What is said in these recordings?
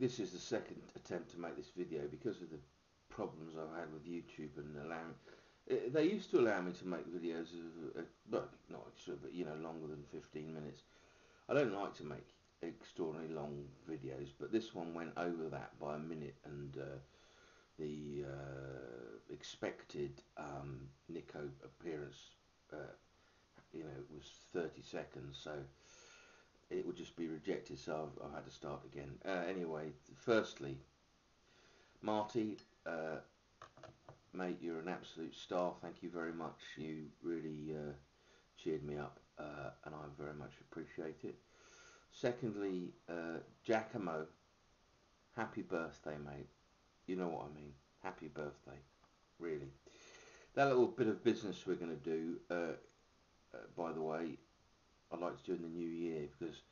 This is the second attempt to make this video because of the problems I've had with YouTube and allowing. They used to allow me to make videos of, well, not extra, but longer than 15 minutes. I don't like to make extraordinarily long videos, but this one went over that by a minute, and the expected Nico appearance, was 30 seconds, so it would just be rejected, so I've had to start again. Anyway, firstly, Marty, mate, you're an absolute star. Thank you very much. You really cheered me up, and I very much appreciate it. Secondly, Giacomo, happy birthday, mate. You know what I mean. Happy birthday, really. That little bit of business we're going to do, by the way, I'd like to do in the new year, because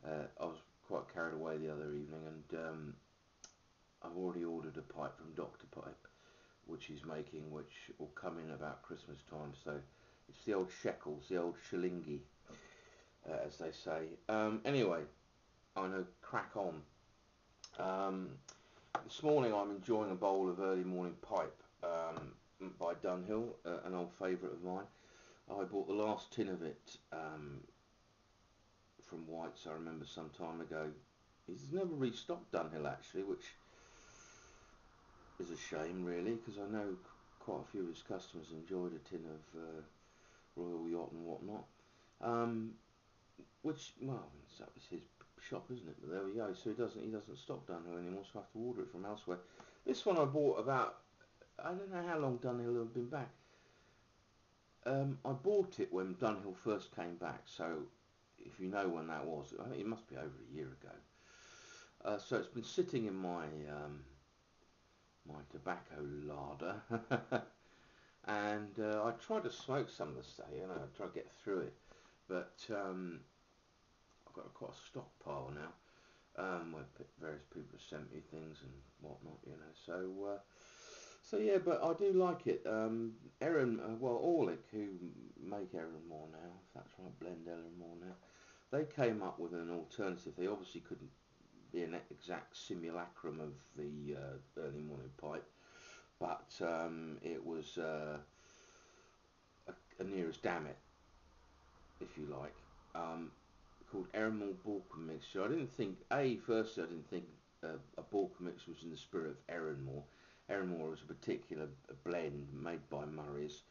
I was quite carried away the other evening, and I've already ordered a pipe from Dr. Pipe, which he's making, which will come in about Christmas time. So it's the old shekels, the old shilingi, as they say. Anyway, I know, crack on. This morning I'm enjoying a bowl of early morning pipe by Dunhill, an old favourite of mine. I bought the last tin of it from White's, I remember, some time ago. He's never restocked Dunhill, actually, which is a shame, really, because I know quite a few of his customers enjoyed a tin of Royal Yacht and whatnot. Which, well, it's his shop, isn't it? But there we go. So he doesn't stock Dunhill anymore, so I have to order it from elsewhere. This one I bought about, I don't know how long Dunhill have been back. I bought it when Dunhill first came back, so if you know when that was, I think it must be over a year ago. So it's been sitting in my my tobacco larder, and I tried to smoke some of the stuff, I tried to get through it, but I've got quite a stockpile now, where various people have sent me things and whatnot, so yeah, but I do like it. Erin, Orlick, who make Erlenmore now, if that's right, blend Erlenmore now, they came up with an alternative. They obviously couldn't be an exact simulacrum of the early morning pipe, but it was a near as damn it, if you like, called Erlenmore Balkan mixture. I didn't think, firstly I didn't think a Balkan mix was in the spirit of Erlenmore. Erlenmore was a particular blend made by Murray's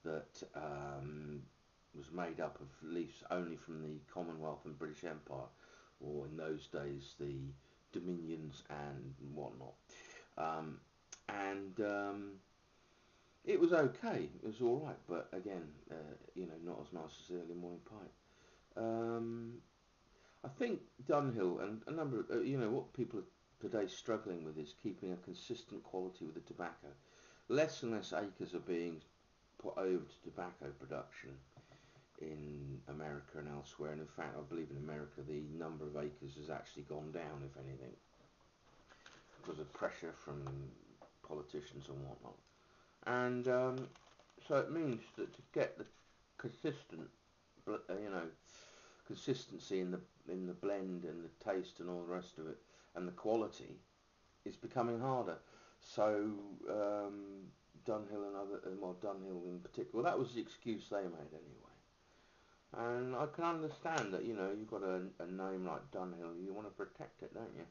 that was made up of leaves only from the Commonwealth and British Empire, or in those days the Dominions and whatnot. And it was okay, it was alright, but again, not as nice as the early morning pipe. I think Dunhill and a number of, what people are today struggling with is keeping a consistent quality with the tobacco. Less and less acres are being put over to tobacco production in America and elsewhere, and in fact I believe in America the number of acres has actually gone down, if anything, because of pressure from politicians and whatnot. And so it means that to get the consistent, consistency in the blend and the taste and all the rest of it, and the quality, is becoming harder. So Dunhill and Dunhill in particular, that was the excuse they made anyway. And I can understand that, you've got a name like Dunhill, you want to protect it, don't you?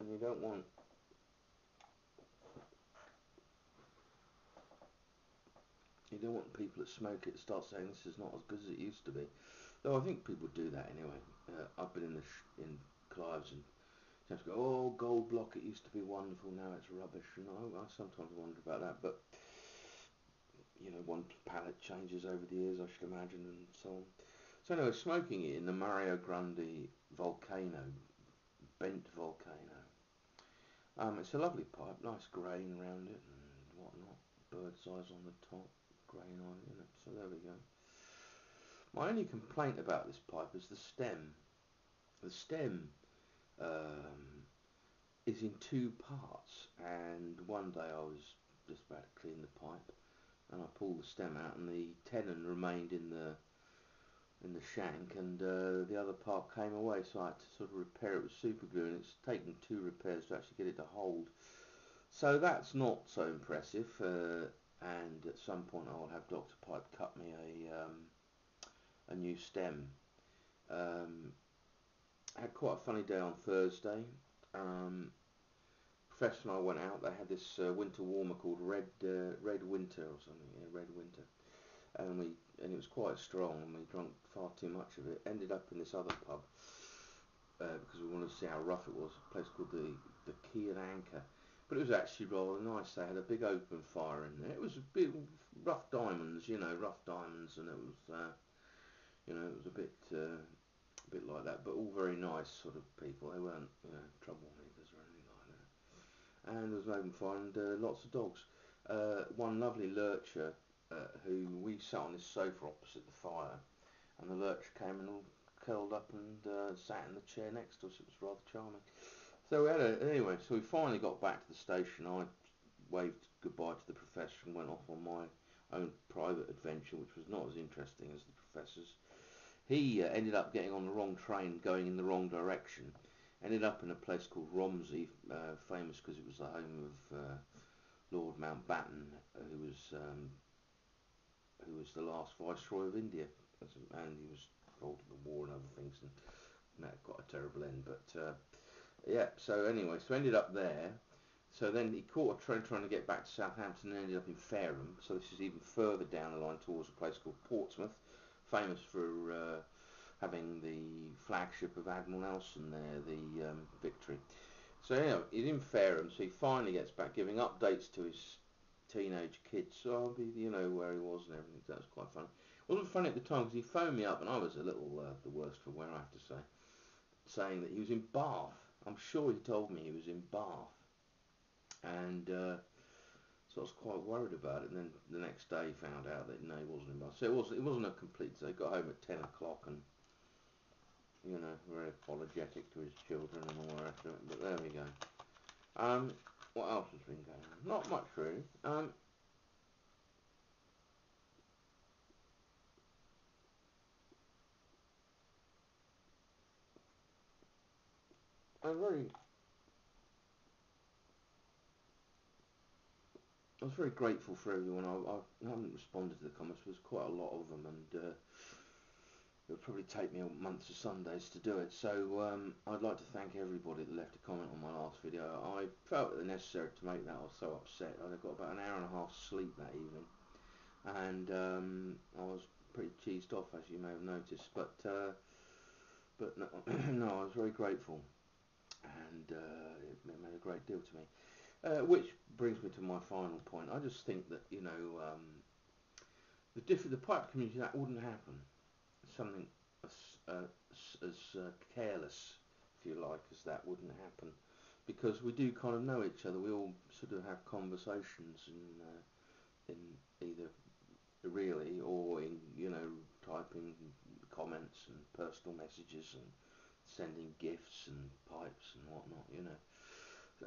And you don't want people that smoke it start saying this is not as good as it used to be. Though I think people do that anyway. I've been in Clives and just go, oh, Gold Block, it used to be wonderful, now it's rubbish. And I sometimes wonder about that, but one palate changes over the years, I should imagine, and so on. So anyway, smoking it in the Mario Grande Volcano, bent Volcano. It's a lovely pipe, nice grain around it and whatnot, bird's eyes on the top, grain on it, so there we go. My only complaint about this pipe is the stem. The stem is in two parts, and one day I was just about to clean the pipe and I pulled the stem out and the tenon remained in the in the shank, and the other part came away, so I had to sort of repair it with super glue, and it's taken 2 repairs to actually get it to hold. So that's not so impressive, and at some point I'll have Dr. Pipe cut me a new stem. I had quite a funny day on Thursday. Professor and I went out. They had this winter warmer called Red Winter or something. Yeah, Red Winter, and it was quite strong, and we drank far too much of it. Ended up in this other pub because we wanted to see how rough it was. A place called the Key and Anchor, but it was actually rather nice. They had a big open fire in there. It was a bit rough diamonds, rough diamonds, and it was it was a bit like that, but all very nice sort of people. They weren't troublemakers or anything like that. And there was an open fire and lots of dogs. One lovely lurcher who we sat on this sofa opposite the fire, and the lurcher came and all curled up and sat in the chair next to us. It was rather charming. So anyway, so we finally got back to the station. I waved goodbye to the professor and went off on my own private adventure, which was not as interesting as the professor's. He ended up getting on the wrong train, going in the wrong direction. Ended up in a place called Romsey, famous because it was the home of Lord Mountbatten, who was the last Viceroy of India, and he was involved in the war and other things, and that got a terrible end. But yeah, so anyway, so ended up there. So then he caught a train trying to get back to Southampton and ended up in Fareham. So this is even further down the line towards a place called Portsmouth, famous for having the flagship of Admiral Nelson there, the Victory. So anyway, he's in Fareham, so he finally gets back, giving updates to his teenage kids. So I'll be, where he was and everything. That was quite funny. It wasn't funny at the time because he phoned me up, and I was a little the worst for wear, I have to say, saying that he was in Bath. I'm sure he told me he was in Bath, and so I was quite worried about it. And then the next day he found out that no, he wasn't in Bath. So it wasn't a complete. So he got home at 10 o'clock and very apologetic to his children and all the rest of it. But there we go. What else has been going on? Not much really. I'm very I was very grateful for everyone. I haven't responded to the comments. There's quite a lot of them, and it would probably take me months of Sundays to do it. So I'd like to thank everybody that left a comment on my last video. I felt it necessary to make that. I was so upset. I got about an hour and a half sleep that evening, and I was pretty cheesed off, as you may have noticed. But no, no, I was very grateful, and it meant a great deal to me. Which brings me to my final point. I just think that the pipe community, that wouldn't happen. Something as careless, if you like, as that wouldn't happen, because we do kind of know each other. We all sort of have conversations in either really or in typing comments and personal messages and sending gifts and pipes and whatnot.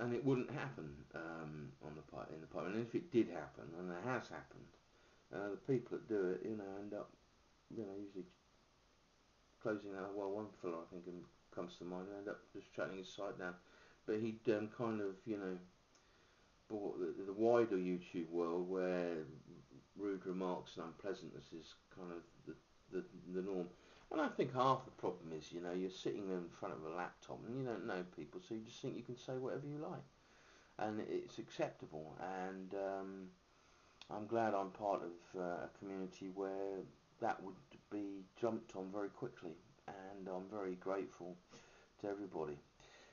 And it wouldn't happen in the pipe. And if it did happen, and it has happened, the people that do it, end up, usually closing out. Well, one fellow I think comes to mind, end up just shutting his site down. But he'd kind of, bought the wider YouTube world where rude remarks and unpleasantness is kind of the norm. And I think half the problem is, you're sitting in front of a laptop and you don't know people, so you just think you can say whatever you like. And it's acceptable, and I'm glad I'm part of a community where that would be jumped on very quickly, and I'm very grateful to everybody.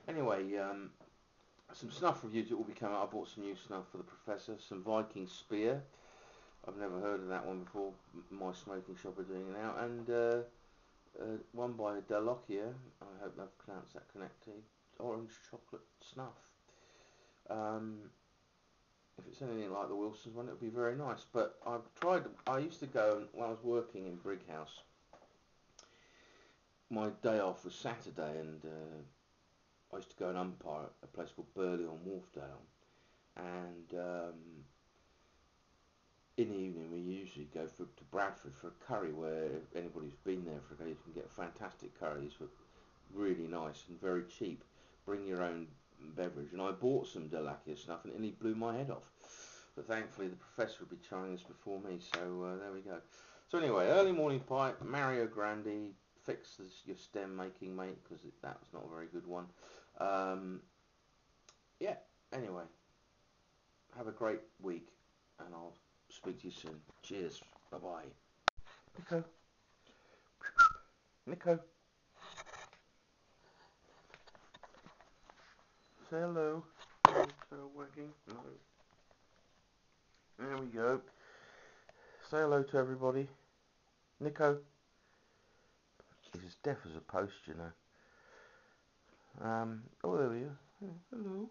Anyway, some snuff reviews that will be coming out. I bought some new snuff for the Professor, some Viking Spear. I've never heard of that one before. My smoking shop are doing it now, and one by Dalokia. I hope I've pronounced that correctly. Orange chocolate snuff. If it's anything like the Wilsons one, it would be very nice. But I used to go, when I was working in Brighouse, my day off was Saturday, and I used to go and umpire at a place called Burley on Wharfdale. And in the evening we usually go to Bradford for a curry, where if anybody's been there for a day, you can get fantastic curries for really nice and very cheap. Bring your own beverage, and I bought some Delakia stuff, and it nearly blew my head off. But thankfully, the professor would be trying this before me, so there we go. So anyway, early morning pie, Mario Grande. Fix your stem making, mate, because that was not a very good one. Yeah. Anyway, have a great week, and I'll speak to you soon. Cheers. Bye bye. Nico. Nico. Say hello. Still working? No. There we go. Say hello to everybody. Nico. He's as deaf as a post, you know. Oh, there we are. Hello.